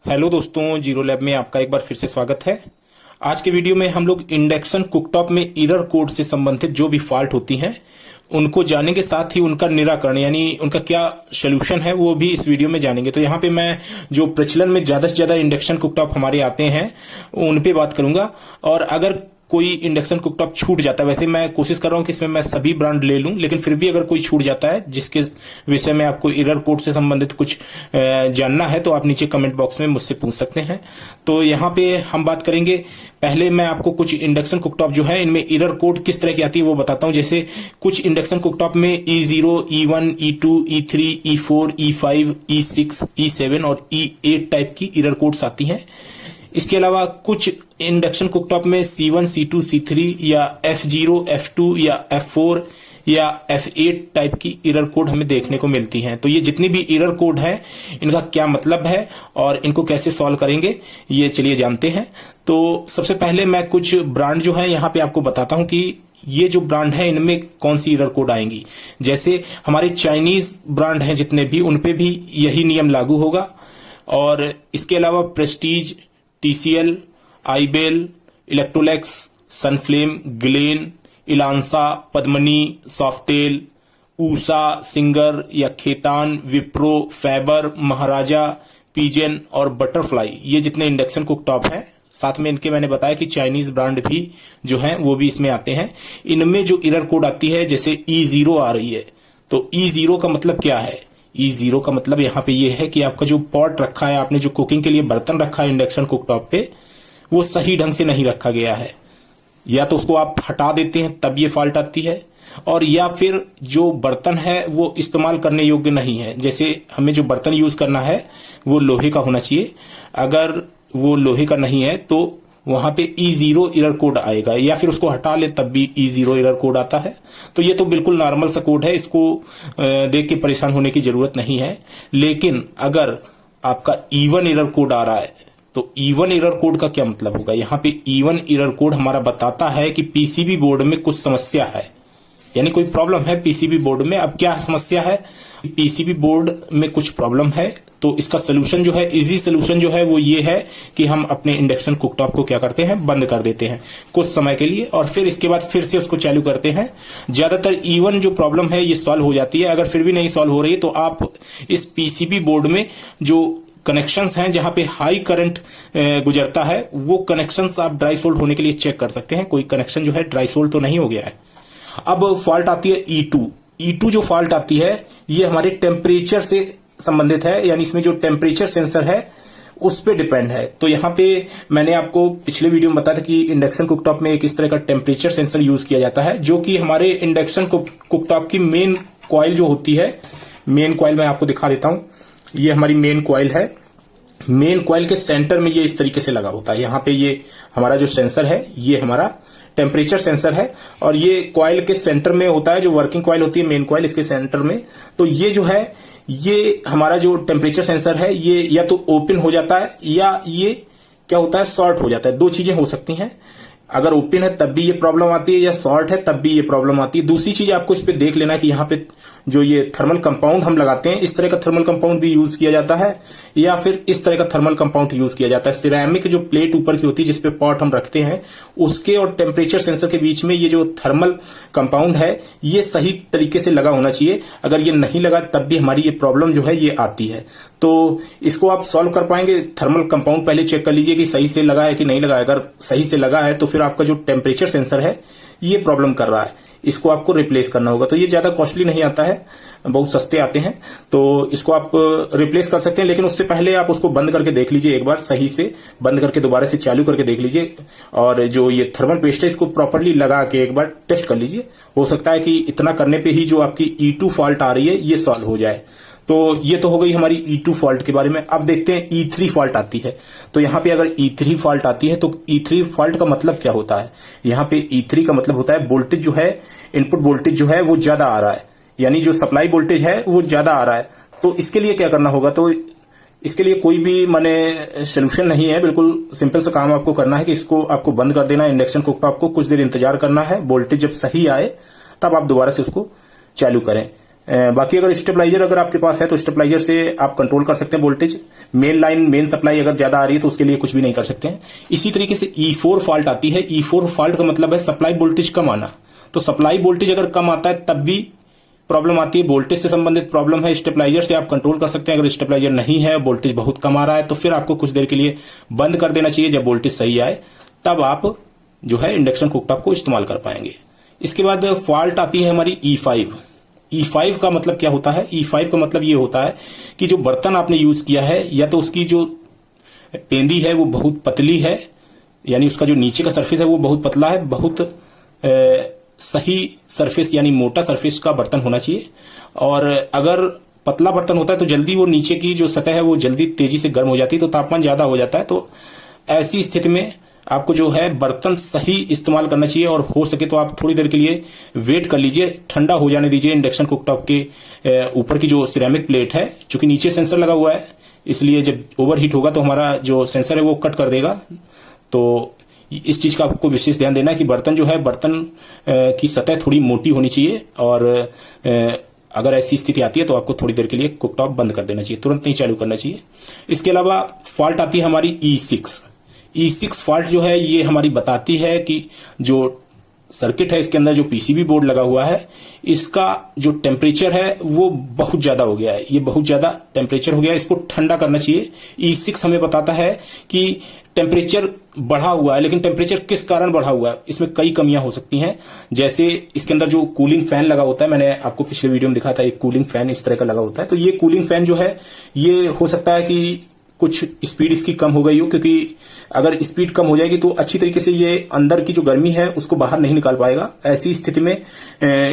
Hello दोस्तों, zero lab में आपका एक बार फिर से स्वागत है। आज के वीडियो में हम लोग इंडक्शन कुकटॉप में एरर कोड से संबंधित जो भी फॉल्ट होती हैं उनको जानेंगे, के साथ ही उनका निराकरण यानी उनका क्या सोल्यूशन है वो भी इस वीडियो में जानेंगे। तो यहाँ पे मैं जो प्रचलन में ज्यादा से ज्यादा इंडक्शन कुकटॉप हमारे आते हैं उन पे बात करूंगा। और अगर कोई इंडक्शन कुकटॉप छूट जाता है, वैसे मैं कोशिश कर रहा हूं कि इसमें मैं सभी ब्रांड ले लूं, लेकिन फिर भी अगर कोई छूट जाता है जिसके विषय में आपको एरर कोड से संबंधित कुछ जानना है तो आप नीचे कमेंट बॉक्स में मुझसे पूछ सकते हैं। तो यहाँ पे हम बात करेंगे, पहले मैं आपको कुछ इंडक्शन कुकटॉप जो है इनमें एरर कोड किस तरह की आती है वो बताता हूं। जैसे कुछ इंडक्शन कुकटॉप में E0, E1, E2, E3, E4, E5, E6, E7 और E8 टाइप की एरर कोड्स आती हैं। इसके अलावा कुछ इंडक्शन कुकटॉप में C1, C2, C3 या F0, F2 या F4 या F8 टाइप की एरर कोड हमें देखने को मिलती हैं। तो ये जितनी भी एरर कोड है इनका क्या मतलब है और इनको कैसे सॉल्व करेंगे ये चलिए जानते हैं। तो सबसे पहले मैं कुछ ब्रांड जो है यहाँ पे आपको बताता हूं कि ये जो ब्रांड है इनमें कौन सी एरर कोड आएंगी। जैसे हमारे चाइनीज ब्रांड हैं जितने भी, उनपे भी यही नियम लागू होगा। और इसके अलावा Prestige, TCL, iBell, Electrolux, Sunflame, Glen, इलांसा, पद्मनी, सॉफ्टेल, ऊषा, सिंगर या खेतान, विप्रो, फैबर, महाराजा, पीजन और बटरफ्लाई, ये जितने इंडक्शन कुकटॉप हैं, साथ में इनके मैंने बताया कि चाइनीज ब्रांड भी जो हैं वो भी इसमें आते हैं। इनमें जो एरर कोड आती है जैसे E0 आ रही है, तो E0 का मतलब क्या है? E0 का मतलब यहाँ पे ये है कि आपका जो पॉट रखा है, आपने जो कुकिंग के लिए बर्तन रखा है इंडक्शन कुकटॉप पे, वो सही ढंग से नहीं रखा गया है। या तो उसको आप हटा देते हैं तब ये फॉल्ट आती है, और या फिर जो बर्तन है वो इस्तेमाल करने योग्य नहीं है। जैसे हमें जो बर्तन यूज करना है वो लोहे का होना चाहिए, अगर वो लोहे का नहीं है तो वहां पे E0 एरर कोड आएगा, या फिर उसको हटा ले तब भी E0 एरर कोड आता है। तो ये तो बिल्कुल नॉर्मल सा कोड है, इसको देख के परेशान होने की जरूरत नहीं है। लेकिन अगर आपका E1 एरर कोड आ रहा है तो E1 एरर कोड का क्या मतलब होगा? यहाँ पे E1 एरर कोड हमारा बताता है कि पीसीबी बोर्ड में कुछ समस्या है, यानी कोई प्रॉब्लम है पीसीबी बोर्ड में। अब क्या समस्या है? पीसीबी बोर्ड में कुछ प्रॉब्लम है, तो इसका सोल्यूशन जो है, इजी सोल्यूशन जो है वो ये है कि हम अपने इंडक्शन कुकटॉप को क्या करते हैं, बंद कर देते हैं कुछ समय के लिए, और फिर इसके बाद फिर से उसको चालू करते हैं। ज्यादातर E1 जो प्रॉब्लम है ये सॉल्व हो जाती है। अगर फिर भी नहीं सॉल्व हो रही है तो आप इस पीसीबी बोर्ड में जो कनेक्शंस हैं जहां पे हाई करंट गुजरता है, वो कनेक्शंस आप ड्राई सोल्ड होने के लिए चेक कर सकते हैं। कोई कनेक्शन जो है ड्राई सोल्ड तो नहीं हो गया है। अब फॉल्ट आती है E2 जो फॉल्ट आती है ये हमारे टेम्परेचर से संबंधित है, यानी इसमें जो टेम्परेचर सेंसर है उस पे डिपेंड है। तो यहाँ पे मैंने आपको पिछले वीडियो में बताया था कि इंडक्शन कुकटॉप में एक इस तरह का टेम्परेचर सेंसर यूज किया जाता है, जो कि हमारे इंडक्शन कुकटॉप की मेन कॉइल जो होती है, मेन कॉइल मैं आपको दिखा देता हूं। ये हमारी मेन कॉइल है। मेन कॉइल के सेंटर में ये इस तरीके से लगा होता है। यहाँ पे ये हमारा जो सेंसर है ये हमारा टेम्परेचर सेंसर है, और ये कॉइल के सेंटर में होता है, जो वर्किंग कॉइल होती है मेन कॉइल इसके सेंटर में। तो ये जो है ये हमारा जो टेम्परेचर सेंसर है ये या तो ओपन हो जाता है या ये क्या होता है, शॉर्ट हो जाता है। दो चीजें हो सकती हैं, अगर ओपन है तब भी ये प्रॉब्लम आती है या शॉर्ट है तब भी ये प्रॉब्लम आती है। दूसरी चीज आपको इस पे देख लेना कि यहाँ पे जो ये थर्मल कंपाउंड हम लगाते हैं, इस तरह का थर्मल कंपाउंड भी यूज किया जाता है या फिर इस तरह का थर्मल कंपाउंड यूज किया जाता है। सिरेमिक जो प्लेट ऊपर की होती है जिसपे पॉट हम रखते हैं, उसके और टेम्परेचर सेंसर के बीच में ये जो थर्मल कंपाउंड है ये सही तरीके से लगा होना चाहिए। अगर ये नहीं लगा तब भी हमारी ये प्रॉब्लम जो है ये आती है। तो इसको आप सॉल्व कर पाएंगे। थर्मल कंपाउंड पहले चेक कर लीजिए कि सही से लगा है कि नहीं लगा है। अगर सही से लगा है तो फिर आपका जो टेम्परेचर सेंसर है ये प्रॉब्लम कर रहा है, इसको आपको रिप्लेस करना होगा। तो ये ज्यादा कॉस्टली नहीं आता है, बहुत सस्ते आते हैं, तो इसको आप रिप्लेस कर सकते हैं। लेकिन उससे पहले आप उसको बंद करके देख लीजिए, एक बार सही से बंद करके दोबारा से चालू करके देख लीजिए, और जो ये थर्मल पेस्ट है इसको प्रॉपरली लगा के एक बार टेस्ट कर लीजिए। हो सकता है कि इतना करने पे ही जो आपकी E2 फॉल्ट आ रही है ये सॉल्व हो जाए। तो ये तो हो गई हमारी E2 फॉल्ट के बारे में। अब देखते हैं E3 फॉल्ट आती है। तो यहाँ पे अगर E3 फॉल्ट आती है तो E3 फॉल्ट का मतलब क्या होता है? यहाँ पे E3 का मतलब होता है वोल्टेज जो है, इनपुट वोल्टेज जो है वो ज्यादा आ रहा है, यानी जो सप्लाई वोल्टेज है वो ज्यादा आ रहा है। तो इसके लिए क्या करना होगा? तो इसके लिए कोई भी माने सोल्यूशन नहीं है, बिल्कुल सिंपल सा काम आपको करना है कि इसको आपको बंद कर देना, इंडक्शन कुकटॉप को कुछ देर इंतजार करना है। वोल्टेज जब सही आए तब आप दोबारा से उसको चालू करें। बाकी अगर स्टेबलाइजर अगर आपके पास है तो स्टेबलाइजर से आप कंट्रोल कर सकते हैं voltage. Main line main supply अगर ज्यादा आ रही है तो उसके लिए कुछ भी नहीं कर सकते हैं। इसी तरीके से E4 फॉल्ट आती है। E4 फॉल्ट का मतलब है सप्लाई वोल्टेज कम आना। तो सप्लाई वोल्टेज अगर कम आता है तब भी प्रॉब्लम आती है। वोल्टेज से संबंधित प्रॉब्लम है, स्टेबलाइजर से आप कंट्रोल कर सकते हैं। अगर स्टेबलाइजर नहीं है, वोल्टेज बहुत कम आ रहा है, तो फिर आपको कुछ देर के लिए बंद कर देना चाहिए। जब वोल्टेज सही आए तब आप जो है इंडक्शन कुकटॉप को इस्तेमाल कर पाएंगे। इसके बाद फॉल्ट आती है हमारी E5। E5 का मतलब क्या होता है? E5 का मतलब ये होता है कि जो बर्तन आपने यूज किया है या तो उसकी जो पेंदी है वो बहुत पतली है, यानी उसका जो नीचे का सरफेस है वो बहुत पतला है, बहुत सही सरफेस यानी मोटा सरफेस का बर्तन होना चाहिए। और अगर पतला बर्तन होता है तो जल्दी वो नीचे की जो सतह है वो जल्दी तेजी से गर्म हो जाती है, तो तापमान ज्यादा हो जाता है। तो ऐसी स्थिति में आपको जो है बर्तन सही इस्तेमाल करना चाहिए, और हो सके तो आप थोड़ी देर के लिए वेट कर लीजिए, ठंडा हो जाने दीजिए इंडक्शन कुकटॉप के ऊपर की जो सिरेमिक प्लेट है। चूंकि नीचे सेंसर लगा हुआ है, इसलिए जब ओवर हीट होगा तो हमारा जो सेंसर है वो कट कर देगा। तो इस चीज का आपको विशेष ध्यान देना है कि बर्तन जो है बर्तन की सतह थोड़ी मोटी होनी चाहिए, और अगर ऐसी स्थिति आती है तो आपको थोड़ी देर के लिए कुकटॉप बंद कर देना चाहिए, तुरंत नहीं चालू करना चाहिए। इसके अलावा फॉल्ट आती है हमारी E6 फॉल्ट जो है ये हमारी बताती है कि जो सर्किट है इसके अंदर जो पीसीबी बोर्ड लगा हुआ है इसका जो टेम्परेचर है वो बहुत ज्यादा हो गया है। ये बहुत ज्यादा टेम्परेचर हो गया है, इसको ठंडा करना चाहिए। E6 हमें बताता है कि टेम्परेचर बढ़ा हुआ है, लेकिन टेम्परेचर किस कारण बढ़ा हुआ है, इसमें कई कमियां हो सकती हैं। जैसे इसके अंदर जो कूलिंग फैन लगा होता है, मैंने आपको पिछले वीडियो में दिखा था, एक कूलिंग फैन इस तरह का लगा होता है। तो ये कूलिंग फैन जो है ये हो सकता है कि कुछ स्पीड इसकी कम हो गई हो, क्योंकि अगर स्पीड कम हो जाएगी तो अच्छी तरीके से ये अंदर की जो गर्मी है उसको बाहर नहीं निकाल पाएगा। ऐसी स्थिति में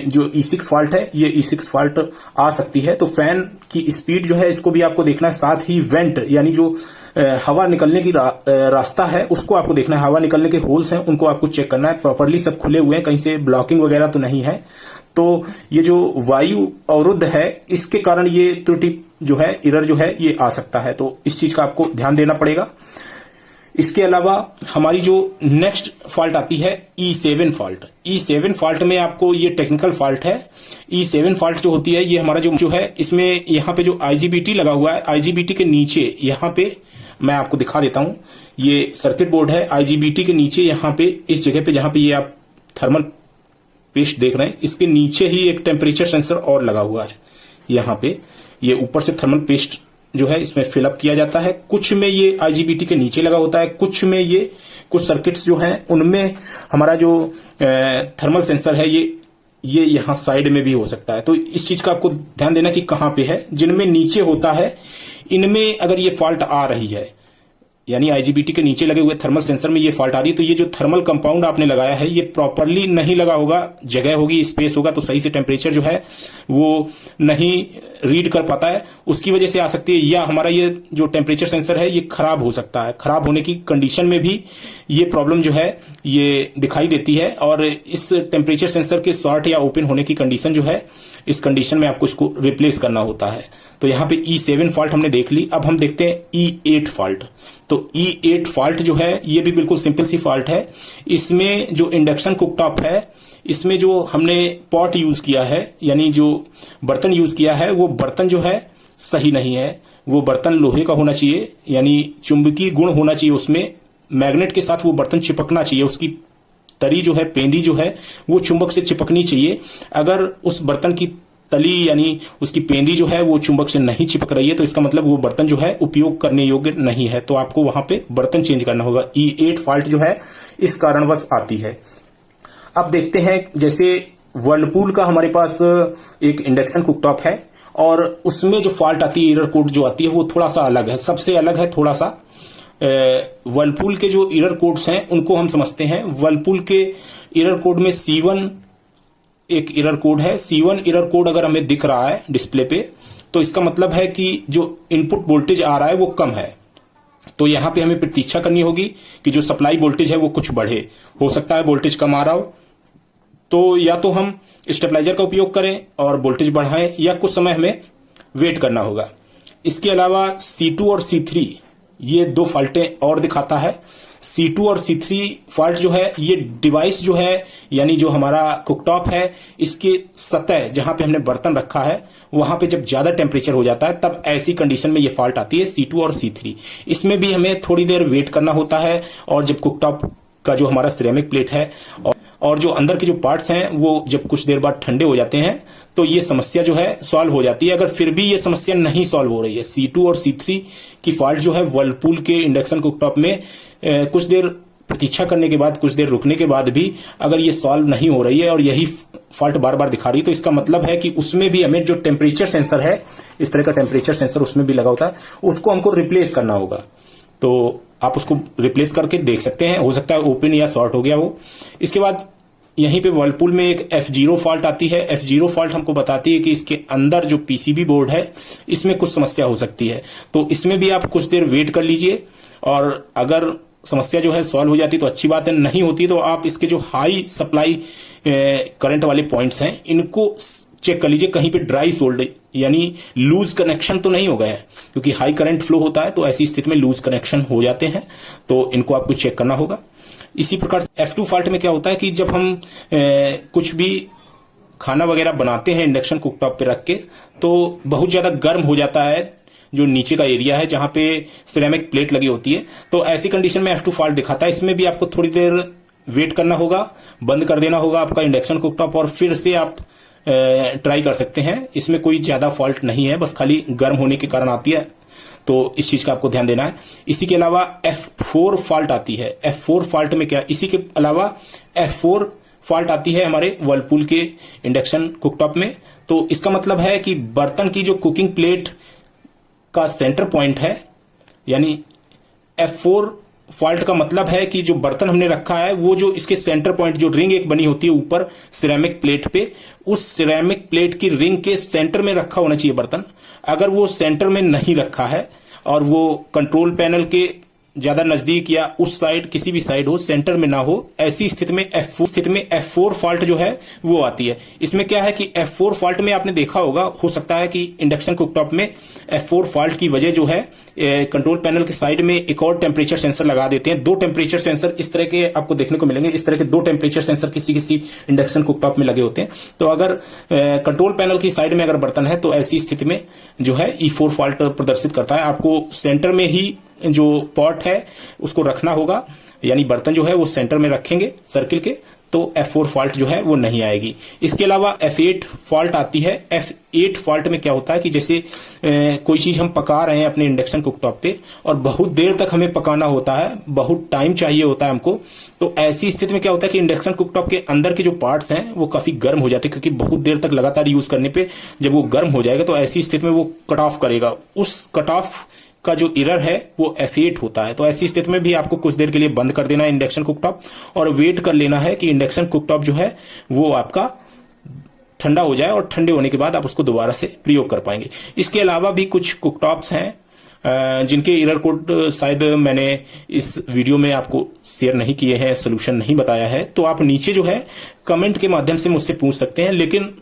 जो E6 फॉल्ट है ये E6 फॉल्ट आ सकती है। तो फैन की स्पीड जो है इसको भी आपको देखना है, साथ ही वेंट यानी जो हवा निकलने की रास्ता है उसको आपको देखना है। हवा निकलने के होल्स हैं उनको आपको चेक करना है, प्रॉपरली सब खुले हुए हैं, कहीं से ब्लॉकिंग वगैरह तो नहीं है। तो ये जो वायु अवरुद्ध है इसके कारण ये त्रुटि जो है, एरर जो है ये आ सकता है। तो इस चीज का आपको ध्यान देना पड़ेगा। इसके अलावा हमारी जो नेक्स्ट फॉल्ट आती है E7 फॉल्ट। E7 फॉल्ट में आपको ये टेक्निकल फॉल्ट है। E7 फॉल्ट जो होती है ये हमारा जो है इसमें यहाँ पे जो IGBT लगा हुआ है, IGBT के नीचे यहाँ पे मैं आपको दिखा देता हूं, ये सर्किट बोर्ड है। IGBT के नीचे यहाँ पे इस जगह पे जहां पे ये आप थर्मल पेस्ट देख रहे हैं इसके नीचे ही एक टेम्परेचर सेंसर और लगा हुआ है। यहाँ पे ये ऊपर से थर्मल पेस्ट जो है इसमें फिलअप किया जाता है। कुछ में ये IGBT के नीचे लगा होता है, कुछ में ये कुछ सर्किट्स जो हैं उनमें हमारा जो थर्मल सेंसर है ये यहाँ साइड में भी हो सकता है। तो इस चीज का आपको ध्यान देना कि कहाँ पे है। जिनमें नीचे होता है इनमें अगर ये फॉल्ट आ रही है, यानी IGBT के नीचे लगे हुए थर्मल सेंसर में ये फॉल्ट आ रही है, तो ये जो थर्मल कंपाउंड आपने लगाया है ये प्रॉपरली नहीं लगा होगा, जगह होगी, स्पेस होगा, तो सही से टेम्परेचर जो है वो नहीं रीड कर पाता है, उसकी वजह से आ सकती है। या हमारा ये जो टेम्परेचर सेंसर है ये खराब हो सकता है, खराब होने की कंडीशन में भी ये प्रॉब्लम जो है ये दिखाई देती है। और इस टेम्परेचर सेंसर के शॉर्ट या ओपन होने की कंडीशन जो है, इस कंडीशन में आपको इसको रिप्लेस करना होता है। तो यहाँ पे E7 फॉल्ट हमने देख ली। अब हम देखते हैं E8 फॉल्ट। तो E8 फॉल्ट जो है ये भी बिल्कुल सिंपल सी फॉल्ट है। इसमें जो इंडक्शन कुकटॉप है इसमें जो हमने पॉट यूज किया है यानी जो बर्तन यूज किया है वो बर्तन जो है सही नहीं है। वो बर्तन लोहे का होना चाहिए, यानी चुंबकीय गुण होना चाहिए उसमें, मैग्नेट के साथ वो बर्तन चिपकना चाहिए, उसकी तरी जो है, पेंदी जो है वो चुंबक से चिपकनी चाहिए। अगर उस बर्तन की तली यानी उसकी पेंदी जो है वो चुंबक से नहीं चिपक रही है तो इसका मतलब वो बर्तन जो है उपयोग करने योग्य नहीं है, तो आपको वहां पे बर्तन चेंज करना होगा। E8 फॉल्ट जो है इस कारणवश आती है। अब देखते हैं, जैसे वर्लपूल का हमारे पास एक इंडक्शन कुकटॉप है और उसमें जो फॉल्ट आती है, एरर कोड जो आती है वो थोड़ा सा अलग है, सबसे अलग है थोड़ा सा। वर्लपूल के जो एरर कोड्स हैं उनको हम समझते हैं। वर्लपूल के एरर कोड में C1 एक एरर कोड है। C1 एरर कोड अगर हमें दिख रहा है डिस्प्ले पे तो इसका मतलब है कि जो इनपुट वोल्टेज आ रहा है वो कम है। तो यहां पे हमें प्रतीक्षा करनी होगी कि जो सप्लाई वोल्टेज है वो कुछ बढ़े। हो सकता है वोल्टेज कम आ रहा हो तो या तो हम स्टेबलाइजर का उपयोग करें और वोल्टेज बढ़ाएं, या कुछ समय हमें वेट करना होगा। इसके अलावा C2 और C3 ये दो फॉल्टें और दिखाता है। C2 और C3 फॉल्ट जो है, ये डिवाइस जो है यानी जो हमारा कुकटॉप है, इसके सतह जहां पे हमने बर्तन रखा है वहां पे जब ज्यादा टेम्परेचर हो जाता है तब ऐसी कंडीशन में ये फॉल्ट आती है C2 और C3। इसमें भी हमें थोड़ी देर वेट करना होता है, और जब कुकटॉप का जो हमारा सिरेमिक प्लेट है और जो अंदर के जो पार्ट्स हैं वो जब कुछ देर बाद ठंडे हो जाते हैं तो ये समस्या जो है सॉल्व हो जाती है। अगर फिर भी ये समस्या नहीं सॉल्व हो रही है, C2 और C3 की फॉल्ट जो है वर्लपूल के इंडक्शन कुकटॉप में कुछ देर प्रतीक्षा करने के बाद, कुछ देर रुकने के बाद भी अगर ये सॉल्व नहीं हो रही है और यही फॉल्ट बार बार दिखा रही है, तो इसका मतलब है कि उसमें भी हमें जो टेम्परेचर सेंसर है, इस तरह का टेम्परेचर सेंसर उसमें भी लगा होता है, उसको हमको रिप्लेस करना होगा। तो आप उसको रिप्लेस करके देख सकते हैं, हो सकता है ओपन या शॉर्ट हो गया हो। इसके बाद यहीं पे वर्लपूल में एक F0 फॉल्ट आती है। F0 फॉल्ट हमको बताती है कि इसके अंदर जो पीसीबी बोर्ड है इसमें कुछ समस्या हो सकती है, तो इसमें भी आप कुछ देर वेट कर लीजिए, और अगर समस्या जो है सॉल्व हो जाती तो अच्छी बात है, नहीं होती तो आप इसके जो हाई सप्लाई करंट वाले पॉइंट्स हैं इनको चेक कर लीजिए, कहीं पे ड्राई सोल्ड यानी लूज कनेक्शन तो नहीं हो गए हैं, क्योंकि हाई करंट फ्लो होता है तो ऐसी स्थिति में लूज कनेक्शन हो जाते हैं, तो इनको आपको चेक करना होगा। इसी प्रकार से F2 फॉल्ट में क्या होता है कि जब हम कुछ भी खाना वगैरह बनाते हैं इंडक्शन कुकटॉप पे रख के, तो बहुत ज्यादा गर्म हो जाता है जो नीचे का एरिया है जहां पे सिरेमिक प्लेट लगी होती है, तो ऐसी कंडीशन में F2 फॉल्ट दिखाता है। इसमें भी आपको थोड़ी देर वेट करना होगा, बंद कर देना होगा आपका इंडक्शन कुकटॉप, और फिर से आप ट्राई कर सकते हैं। इसमें कोई ज्यादा फॉल्ट नहीं है, बस खाली गर्म होने के कारण आती है, तो इस चीज का आपको ध्यान देना है। इसी के अलावा F4 फॉल्ट आती है। F4 फॉल्ट में क्या, इसी के अलावा F4 फॉल्ट आती है हमारे वर्लपूल के इंडक्शन कुकटॉप में। तो इसका मतलब है कि बर्तन की जो कुकिंग प्लेट का सेंटर पॉइंट है, यानी F4 फॉल्ट का मतलब है कि जो बर्तन हमने रखा है वो जो इसके सेंटर पॉइंट, जो रिंग एक बनी होती है ऊपर सिरेमिक प्लेट पे, उस सिरेमिक प्लेट की रिंग के सेंटर में रखा होना चाहिए बर्तन। अगर वो सेंटर में नहीं रखा है और वो कंट्रोल पैनल के ज्यादा नजदीक या उस साइड, किसी भी साइड हो, सेंटर में ना हो, ऐसी स्थिति में F4 फॉल्ट जो है वो आती है। इसमें क्या है कि F4 फॉल्ट में आपने देखा होगा, हो सकता है कि इंडक्शन कुकटॉप में F4 फॉल्ट की वजह जो है कंट्रोल पैनल के साइड में एक और टेम्परेचर सेंसर लगा देते हैं। 2 टेम्परेचर सेंसर इस तरह के आपको देखने को मिलेंगे। इस तरह के 2 टेम्परेचर सेंसर किसी इंडक्शन कुकटॉप में लगे होते हैं। तो अगर कंट्रोल पैनल की साइड में अगर बर्तन है तो ऐसी स्थिति में जो है E4 फॉल्ट प्रदर्शित करता है। आपको सेंटर में ही जो पॉट है उसको रखना होगा, यानी बर्तन जो है वो सेंटर में रखेंगे सर्किल के, तो F4 फॉल्ट जो है वो नहीं आएगी। इसके अलावा F8 फॉल्ट आती है। F8 फॉल्ट में क्या होता है कि जैसे कोई चीज हम पका रहे हैं अपने इंडक्शन कुकटॉप पे और बहुत देर तक हमें पकाना होता है, बहुत टाइम चाहिए होता है हमको, तो ऐसी स्थिति में क्या होता है कि इंडक्शन कुकटॉप के अंदर के जो पार्ट्स हैं वो काफी गर्म हो जाते हैं, क्योंकि बहुत देर तक लगातार यूज करने पे जब वो गर्म हो जाएगा तो ऐसी स्थिति में वो कट ऑफ करेगा। उस कट ऑफ का जो एरर है वो F8 होता है। तो ऐसी स्थिति में भी आपको कुछ देर के लिए बंद कर देना है इंडक्शन कुकटॉप और वेट कर लेना है कि इंडक्शन कुकटॉप जो है वो आपका ठंडा हो जाए, और ठंडे होने के बाद आप उसको दोबारा से प्रयोग कर पाएंगे। इसके अलावा भी कुछ कुकटॉप्स हैं जिनके एरर कोड शायद मैंने इस वीडियो में आपको शेयर नहीं किए हैं, सोल्यूशन नहीं बताया है, तो आप नीचे जो है कमेंट के माध्यम से मुझसे पूछ सकते हैं, लेकिन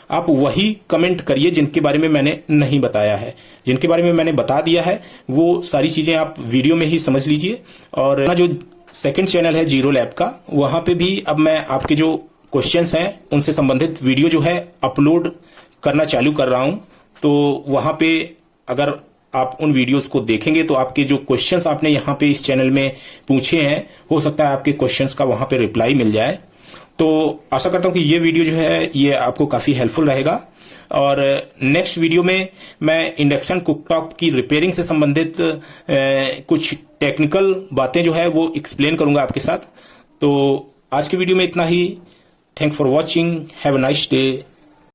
आप वही कमेंट करिए जिनके बारे में मैंने नहीं बताया है। जिनके बारे में मैंने बता दिया है वो सारी चीजें आप वीडियो में ही समझ लीजिए। और जो सेकंड चैनल है जीरो लैब का, वहां पे भी अब मैं आपके जो क्वेश्चंस हैं उनसे संबंधित वीडियो जो है अपलोड करना चालू कर रहा हूं। तो वहां पे अगर आप उन वीडियोस को देखेंगे तो आपके जो क्वेश्चंस आपने यहाँ पे इस चैनल में पूछे हैं, हो सकता है आपके क्वेश्चंस का वहां पे रिप्लाई मिल जाए। तो आशा करता हूं कि ये वीडियो जो है ये आपको काफी हेल्पफुल रहेगा, और नेक्स्ट वीडियो में मैं इंडक्शन कुकटॉप की रिपेयरिंग से संबंधित कुछ टेक्निकल बातें जो है वो एक्सप्लेन करूंगा आपके साथ। तो आज के वीडियो में इतना ही। Thanks for watching, have a nice day.